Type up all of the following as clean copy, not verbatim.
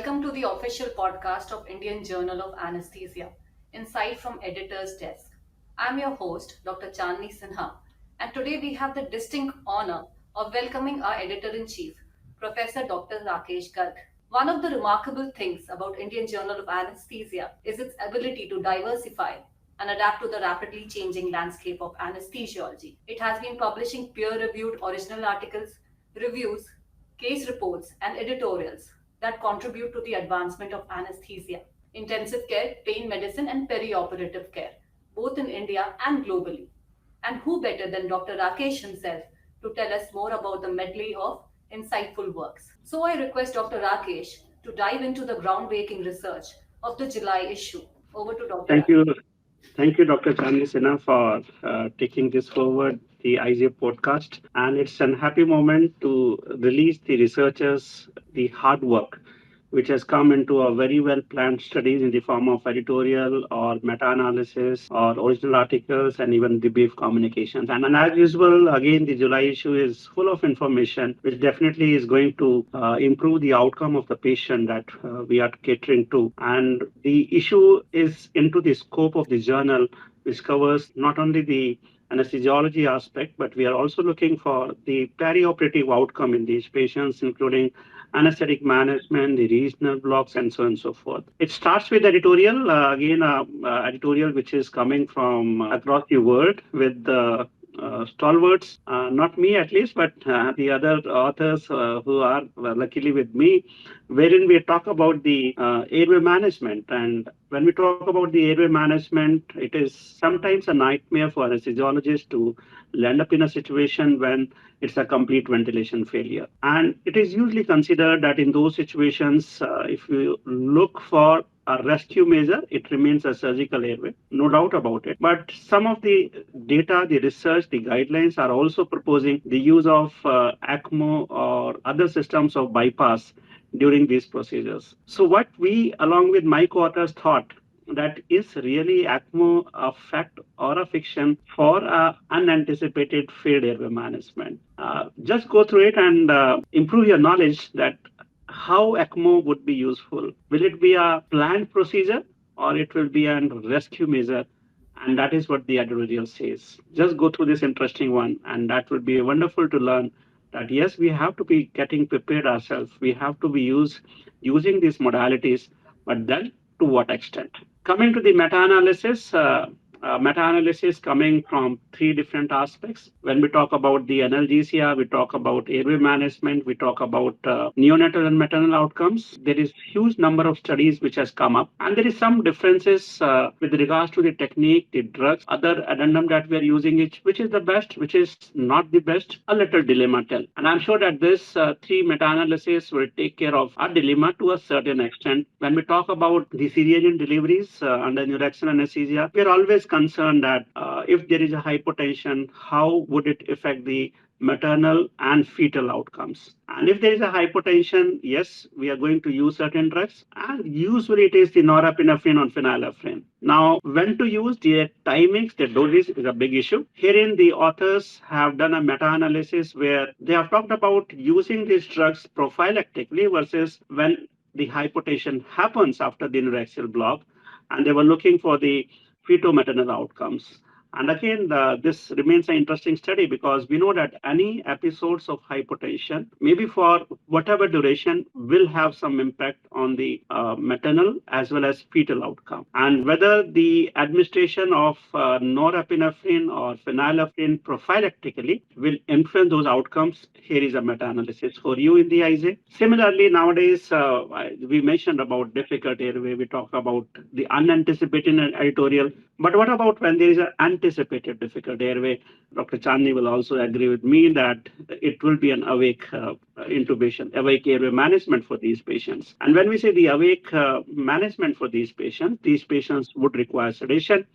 welcome to the official podcast of Indian Journal of Anesthesia, Insight from Editor's Desk. I'm your host, Dr. Chandani Sinha, and today we have the distinct honor of welcoming our Editor-in-Chief, Professor Dr. Rakesh Garg. One of the remarkable things about Indian Journal of Anesthesia is its ability to diversify and adapt to the rapidly changing landscape of anesthesiology. It has been publishing peer-reviewed original articles, reviews, case reports, and editorials that contribute to the advancement of anesthesia, intensive care, pain medicine, and perioperative care, both in India and globally. And who better than Dr. Rakesh himself to tell us more about the medley of insightful works? So I request Dr. Rakesh to dive into the groundbreaking research of the July issue. Over to Dr. Thank you. Thank you, Dr. Chandani Sinha, for taking this forward, the IJA podcast. And it's a happy moment to release the researchers, the hard work, which has come into a very well planned studies in the form of editorial or meta-analysis or original articles and even the brief communications. And as usual, again, the July issue is full of information, which definitely is going to improve the outcome of the patient that we are catering to. And the issue is into the scope of the journal, which covers not only the anesthesiology aspect, but we are also looking for the perioperative outcome in these patients, including anesthetic management, the regional blocks, and so on and so forth. It starts with editorial, editorial which is coming from across the world with the stalwarts, not me at least, but the other authors who are luckily with me, wherein we talk about the airway management. And when we talk about the airway management, it is sometimes a nightmare for anesthesiologists to land up in a situation when it's a complete ventilation failure. And it is usually considered that in those situations, if you look for a rescue measure, it remains a surgical airway, no doubt about it. But some of the data, the research, the guidelines are also proposing the use of ECMO or other systems of bypass during these procedures. So what we, along with my co-authors, thought that is really ECMO a fact or a fiction for unanticipated failed airway management. Just go through it and improve your knowledge that how ECMO would be useful. Will it be a planned procedure or it will be a rescue measure? And that is what the editorial says. Just go through this interesting one, and that would be wonderful to learn that yes, we have to be getting prepared ourselves. We have to be using these modalities, but then to what extent? Coming to the meta-analysis, meta-analysis coming from three different aspects. When we talk about the analgesia, we talk about airway management, we talk about neonatal and maternal outcomes. There is huge number of studies which has come up, and there is some differences with regards to the technique, the drugs, other addendum that we are using, which is the best, which is not the best, a little dilemma tell. And I'm sure that this three meta-analysis will take care of our dilemma to a certain extent. When we talk about the cesarean deliveries under neuroaxial anesthesia, we are always concerned that if there is a hypotension, how would it affect the maternal and fetal outcomes? And if there is a hypotension, yes, we are going to use certain drugs, and usually it is the norepinephrine or phenylephrine. Now, when to use the timings, the dosage is a big issue. Herein, the authors have done a meta-analysis where they have talked about using these drugs prophylactically versus when the hypotension happens after the neuraxial block, and they were looking for the fetal-maternal outcomes. And again, this remains an interesting study because we know that any episodes of hypotension, maybe for whatever duration, will have some impact on the maternal as well as fetal outcome. And whether the administration of norepinephrine or phenylephrine prophylactically will influence those outcomes, here is a meta-analysis for you in the IJA. Similarly, nowadays, we mentioned about difficult airway, we talk about the unanticipated editorial. But what about when there is an anticipated difficult airway? Dr. Chandni will also agree with me that it will be an awake intubation, awake airway management for these patients. And when we say the awake management for these patients would require sedation.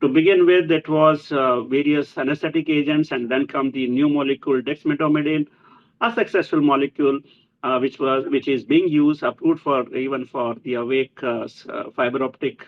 To begin with, it was various anesthetic agents, and then come the new molecule dexmedetomidine, a successful molecule which is being used, approved for even for the awake fiber optic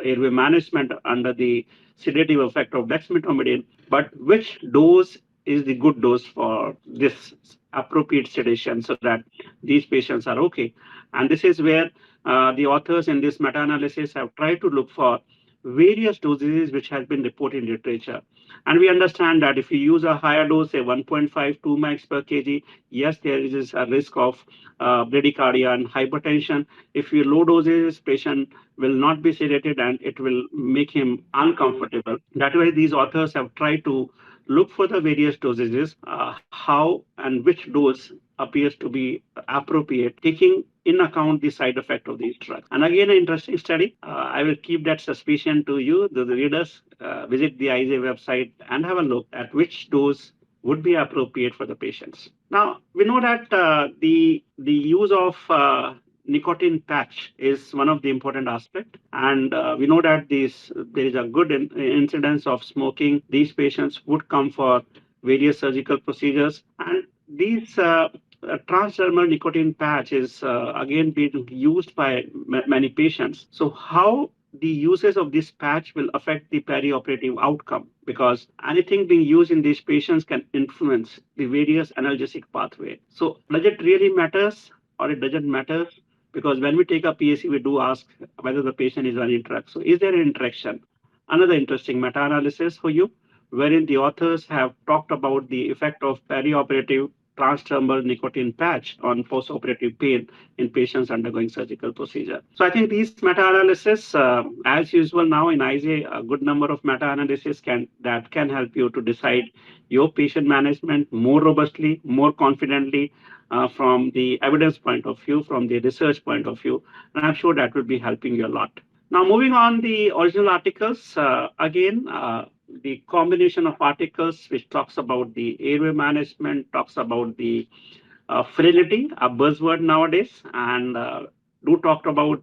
airway management under the sedative effect of dexmedetomidine. But which dose is the good dose for this appropriate sedation so that these patients are okay? And this is where the authors in this meta-analysis have tried to look for various dosages which has been reported in literature. And we understand that if you use a higher dose, say 1.5, 2 max per kg, yes, there is a risk of bradycardia and hypertension. If you low doses, patient will not be sedated and it will make him uncomfortable. That way, these authors have tried to look for the various dosages, how and which dose appears to be appropriate, taking in account the side effect of these drugs. And again, an interesting study. I will keep that suspicion to you, the readers. Visit the IJA website and have a look at which dose would be appropriate for the patients. Now, we know that the use of nicotine patch is one of the important aspect, and we know that there is a good incidence of smoking. These patients would come for various surgical procedures, and these transdermal nicotine patch is again being used by many patients. So how the uses of this patch will affect the perioperative outcome, because anything being used in these patients can influence the various analgesic pathway. So does it really matters or it doesn't matter? Because when we take a PAC, we do ask whether the patient is on interact. So is there an interaction? Another interesting meta-analysis for you, wherein the authors have talked about the effect of perioperative transdermal nicotine patch on postoperative pain in patients undergoing surgical procedure. So I think these meta-analysis, as usual now in IJA, a good number of meta-analysis can help you to decide your patient management more robustly, more confidently, from the evidence point of view, from the research point of view, and I'm sure that will be helping you a lot. Now, moving on the original articles, again, the combination of articles which talks about the airway management, talks about the frailty, a buzzword nowadays, and do talk about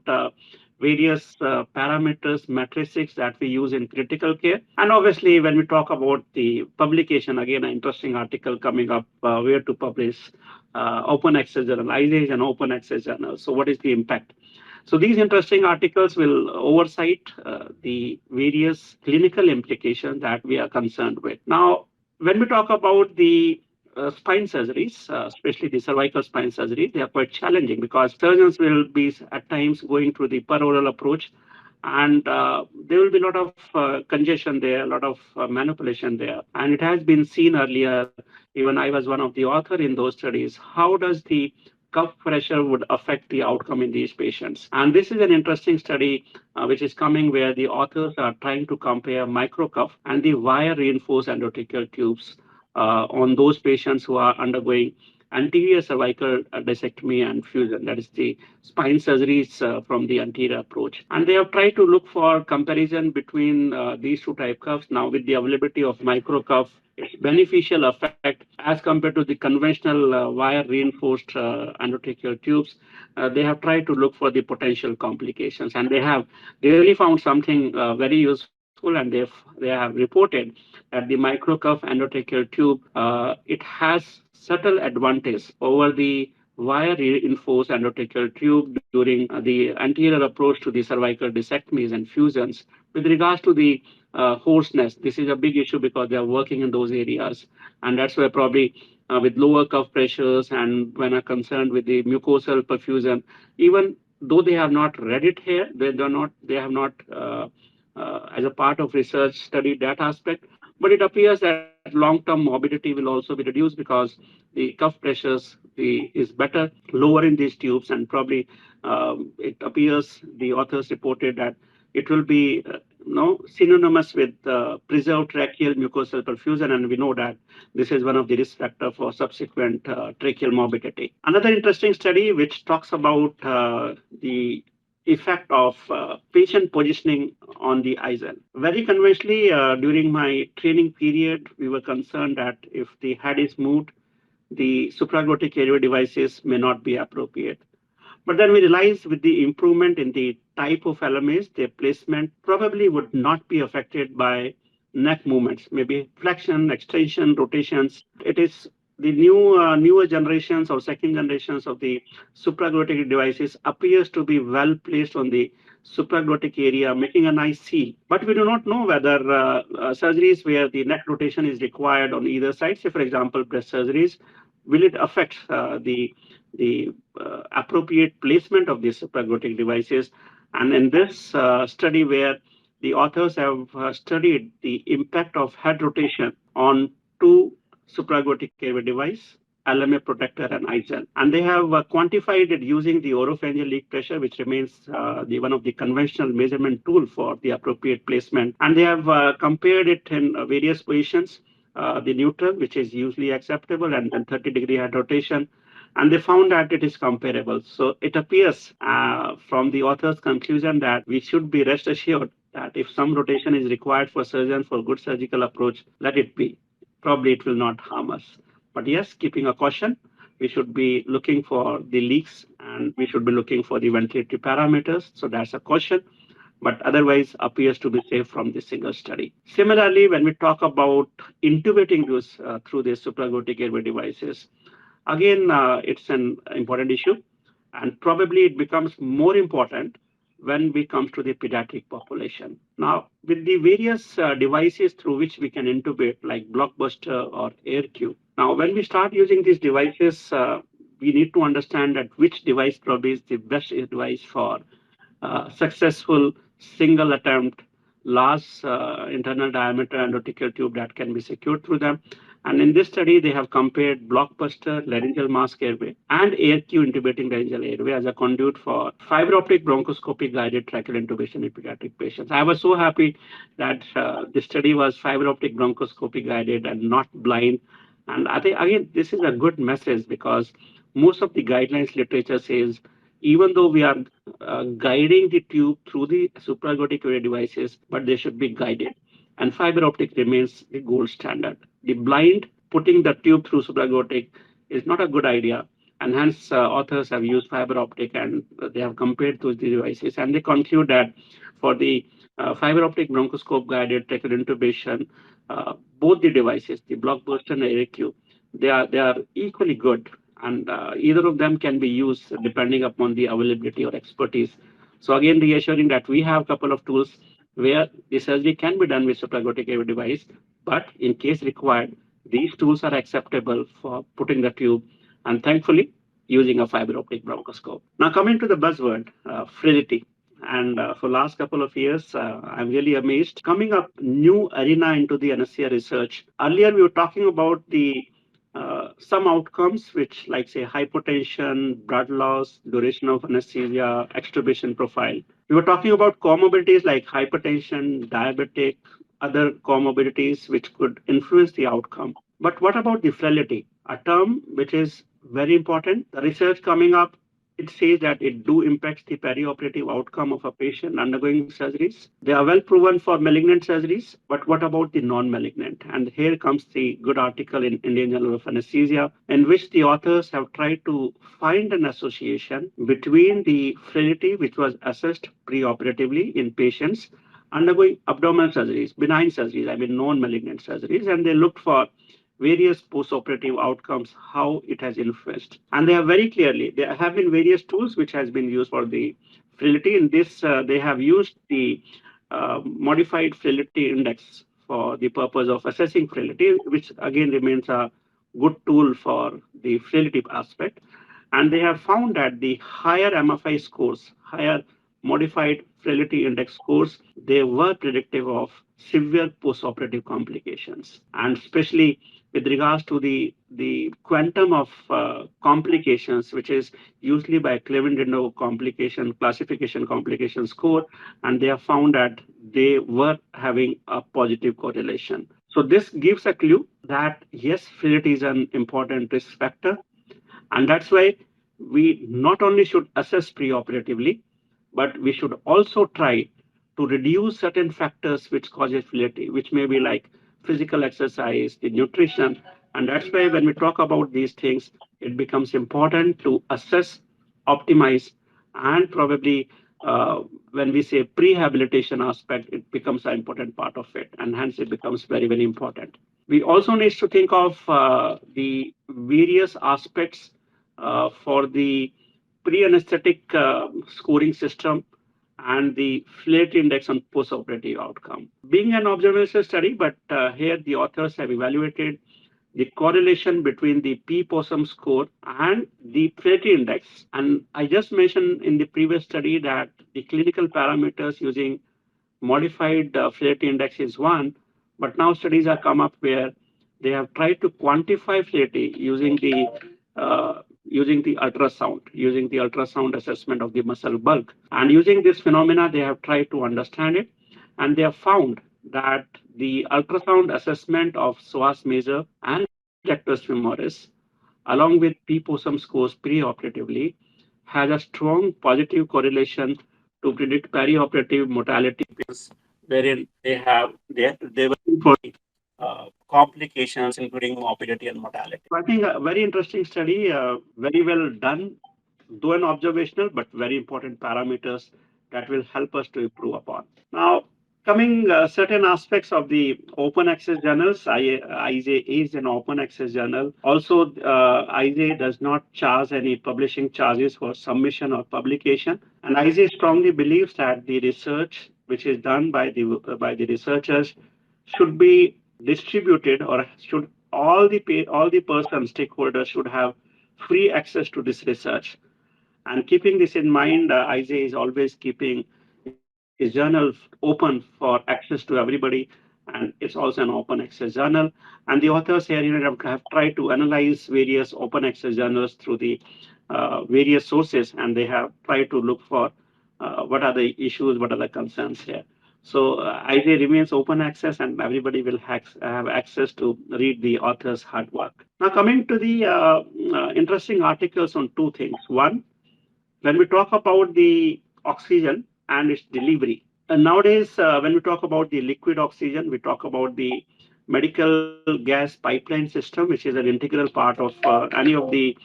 various parameters, matrices that we use in critical care. And obviously, when we talk about the publication, again, an interesting article coming up, where to publish open access journal. IJA is an open access journal. So what is the impact? So these interesting articles will oversight the various clinical implications that we are concerned with. Now, when we talk about the spine surgeries, especially the cervical spine surgery, they are quite challenging because surgeons will be at times going through the peroral approach, and there will be a lot of congestion there, a lot of manipulation there. And it has been seen earlier, even I was one of the author in those studies, how does the cuff pressure would affect the outcome in these patients. And this is an interesting study which is coming where the authors are trying to compare microcuff and the wire reinforced endotracheal tubes on those patients who are undergoing anterior cervical discectomy and fusion, that is the spine surgeries from the anterior approach. And they have tried to look for comparison between these two type cuffs. Now, with the availability of microcuff, its beneficial effect as compared to the conventional wire reinforced endotracheal tubes, they have tried to look for the potential complications, and they really found something very useful, and they have reported that the microcuff endotracheal tube, it has subtle advantage over the wire reinforced endotracheal tube during the anterior approach to the cervical discectomies and fusions. With regards to the hoarseness, this is a big issue because they are working in those areas, and that's why probably with lower cuff pressures and when are concerned with the mucosal perfusion, even though they have not read it here, they have not as a part of research studied that aspect, but it appears that long-term morbidity will also be reduced because the cuff pressures is better lower in these tubes, and probably it appears the authors reported that it will be synonymous with preserved tracheal mucosal perfusion, and we know that this is one of the risk factor for subsequent tracheal morbidity. Another interesting study which talks about the effect of patient positioning on the ISL. Very conventionally, during my training period, we were concerned that if the head is moved, the supraglottic airway devices may not be appropriate. But then we realized with the improvement in the type of LMAs, their placement probably would not be affected by neck movements, maybe flexion, extension, rotations. It is the newer generations or second generations of the supraglottic devices appears to be well placed on the supraglottic area, making a nice seal. But we do not know whether surgeries where the neck rotation is required on either side, say for example breast surgeries, will it affect the appropriate placement of these supraglottic devices. And in this study, where the authors have studied the impact of head rotation on two supraglottic airway device, LMA protector and IGEL. And they have quantified it using the oropharyngeal leak pressure, which remains the one of the conventional measurement tool for the appropriate placement. And they have compared it in various positions, the neutral, which is usually acceptable, and then 30-degree head rotation. And they found that it is comparable. So it appears from the author's conclusion that we should be rest assured that if some rotation is required for surgeon for good surgical approach, let it be. Probably it will not harm us. But yes, keeping a caution, we should be looking for the leaks and we should be looking for the ventilatory parameters. So that's a caution, but otherwise appears to be safe from the single study. Similarly, when we talk about intubating those through these supraglottic airway devices, again, it's an important issue, and probably it becomes more important when we come to the pediatric population. Now, with the various devices through which we can intubate, like Blockbuster or AirQ. Now, when we start using these devices, we need to understand that which device probably is the best device for successful single attempt large internal diameter endotracheal tube that can be secured through them. And in this study, they have compared blockbuster laryngeal mask airway and AirQ intubating laryngeal airway as a conduit for fiber optic bronchoscopy guided tracheal intubation in pediatric patients. I was so happy that the study was fiber optic bronchoscopy guided and not blind. And I think, again, this is a good message because most of the guidelines literature says even though we are guiding the tube through the supraglottic airway devices, but they should be guided. And fiber optic remains the gold standard. The blind putting the tube through supraglottic is not a good idea. And hence, authors have used fiber optic and they have compared those devices. And they conclude that for the fiber optic bronchoscope guided tracheal intubation, both the devices, the Blockbuster and AirQ, they are equally good, and either of them can be used depending upon the availability or expertise. So again, reassuring that we have a couple of tools where the surgery can be done with supraglottic airway device, but in case required, these tools are acceptable for putting the tube, and thankfully using a fiber optic bronchoscope. Now coming to the buzzword, fragility. And for last couple of years, I'm really amazed. Coming up new arena into the anesthesia research. Earlier, we were talking about the some outcomes which like say hypotension, blood loss, duration of anesthesia, extubation profile. We were talking about comorbidities like hypertension, diabetic, other comorbidities which could influence the outcome. But what about the frailty? A term which is very important. The research coming up, it says that it do impacts the perioperative outcome of a patient undergoing surgeries. They are well proven for malignant surgeries, but what about the non-malignant? And here comes the good article in Indian Journal of Anesthesia, in which the authors have tried to find an association between the frailty which was assessed preoperatively in patients undergoing abdominal surgeries, benign surgeries, I mean non-malignant surgeries, and they looked for various post-operative outcomes, how it has influenced. And they have very clearly, there have been various tools which has been used for the frailty. In this, they have used the modified frailty index for the purpose of assessing frailty, which again remains a good tool for the frailty aspect. And they have found that the higher MFI scores, higher modified frailty index scores, they were predictive of severe postoperative complications. And especially with regards to the quantum of complications, which is usually by Cleveland-Dino complication classification complication score, and they have found that they were having a positive correlation. So this gives a clue that yes, frailty is an important risk factor, and that's why we not only should assess preoperatively, but we should also try to reduce certain factors which causes frailty, which may be like physical exercise, the nutrition. And that's why when we talk about these things, it becomes important to assess, optimize, and probably when we say prehabilitation aspect, it becomes an important part of it. And hence it becomes very, very important. We also need to think of the various aspects for the pre-anesthetic scoring system and the flat index on post-operative outcome. Being an observational study, but here the authors have evaluated the correlation between the P-POSUM score and the frailty index. And I just mentioned in the previous study that the clinical parameters using modified frailty index is one, but now studies have come up where they have tried to quantify frailty using the ultrasound assessment of the muscle bulk. And using this phenomena, they have tried to understand it, and they have found that the ultrasound assessment of psoas major and rectus femoris, along with P-POSUM scores preoperatively, has a strong positive correlation to predict perioperative mortality wherein they were looking for complications, including morbidity and mortality. So I think a very interesting study, very well done, though an observational, but very important parameters that will help us to improve upon. Now, coming certain aspects of the open access journals, IJA is an open access journal. Also, IJA does not charge any publishing charges for submission or publication. And IJA strongly believes that the research which is done by the researchers should be distributed, or should all the persons stakeholders should have free access to this research. And keeping this in mind, IJA is always keeping his journal open for access to everybody, and it's also an open access journal. And the authors here have tried to analyze various open access journals through the various sources, and they have tried to look for what are the issues, what are the concerns here. So IJA remains open access, and everybody will have access to read the author's hard work. Now, coming to the interesting articles on two things. One, when we talk about the oxygen and its delivery. And nowadays, when we talk about the liquid oxygen, we talk about the medical gas pipeline system, which is an integral part of any of the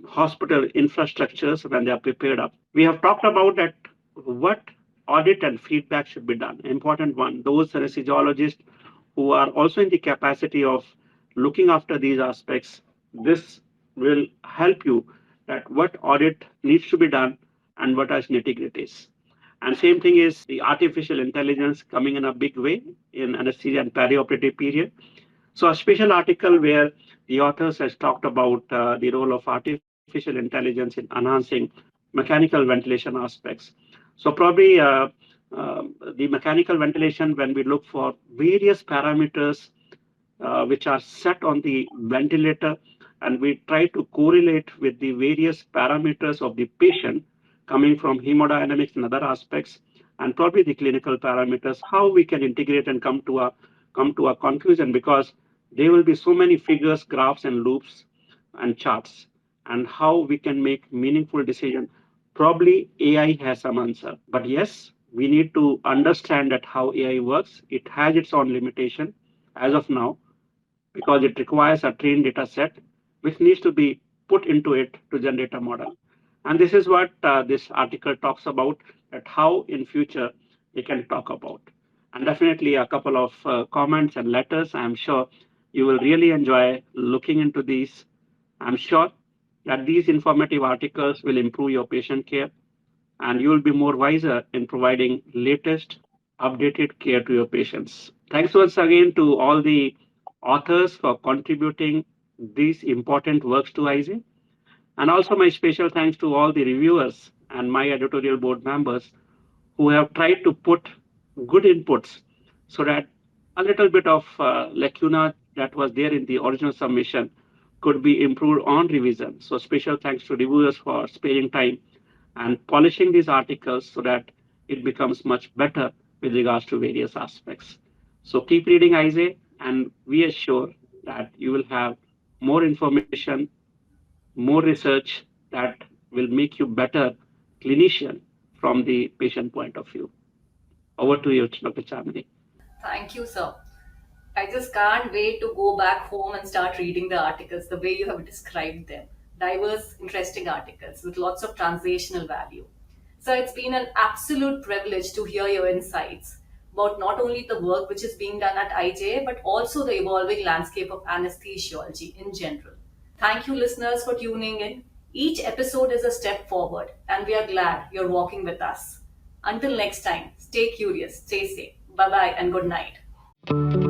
hospital infrastructures when they are prepared up. We have talked about that what audit and feedback should be done. Important one, those anesthesiologists who are also in the capacity of looking after these aspects, this will help you that what audit needs to be done and what are nitty-gritties. And same thing is the artificial intelligence coming in a big way in anesthesia and perioperative period. So a special article where the authors has talked about the role of artificial intelligence in enhancing mechanical ventilation aspects. So probably the mechanical ventilation, when we look for various parameters which are set on the ventilator, and we try to correlate with the various parameters of the patient coming from hemodynamics and other aspects, and probably the clinical parameters, how we can integrate and come to a conclusion, because there will be so many figures, graphs, and loops and charts, and how we can make meaningful decision. Probably AI has some answer, but yes, we need to understand that how AI works. It has its own limitation as of now, because it requires a trained data set which needs to be put into it to generate a model. And this is what this article talks about, that how in future they can talk about. And definitely a couple of comments and letters. I'm sure you will really enjoy looking into these. I'm sure that these informative articles will improve your patient care, and you will be more wiser in providing latest updated care to your patients. Thanks once again to all the authors for contributing these important works to IJ. And also my special thanks to all the reviewers and my editorial board members who have tried to put good inputs so that a little bit of lacuna that was there in the original submission could be improved on revision. So special thanks to reviewers for sparing time and polishing these articles so that it becomes much better with regards to various aspects. So keep reading IJ, and we assure that you will have more information, more research that will make you better clinician from the patient point of view. Over to you, Dr. Chandani. Thank you, sir. I just can't wait to go back home and start reading the articles the way you have described them. Diverse, interesting articles with lots of translational value. So it's been an absolute privilege to hear your insights about not only the work which is being done at IJA, but also the evolving landscape of anesthesiology in general. Thank you, listeners, for tuning in. Each episode is a step forward, and we are glad you're walking with us. Until next time, stay curious, stay safe. Bye bye, and good night.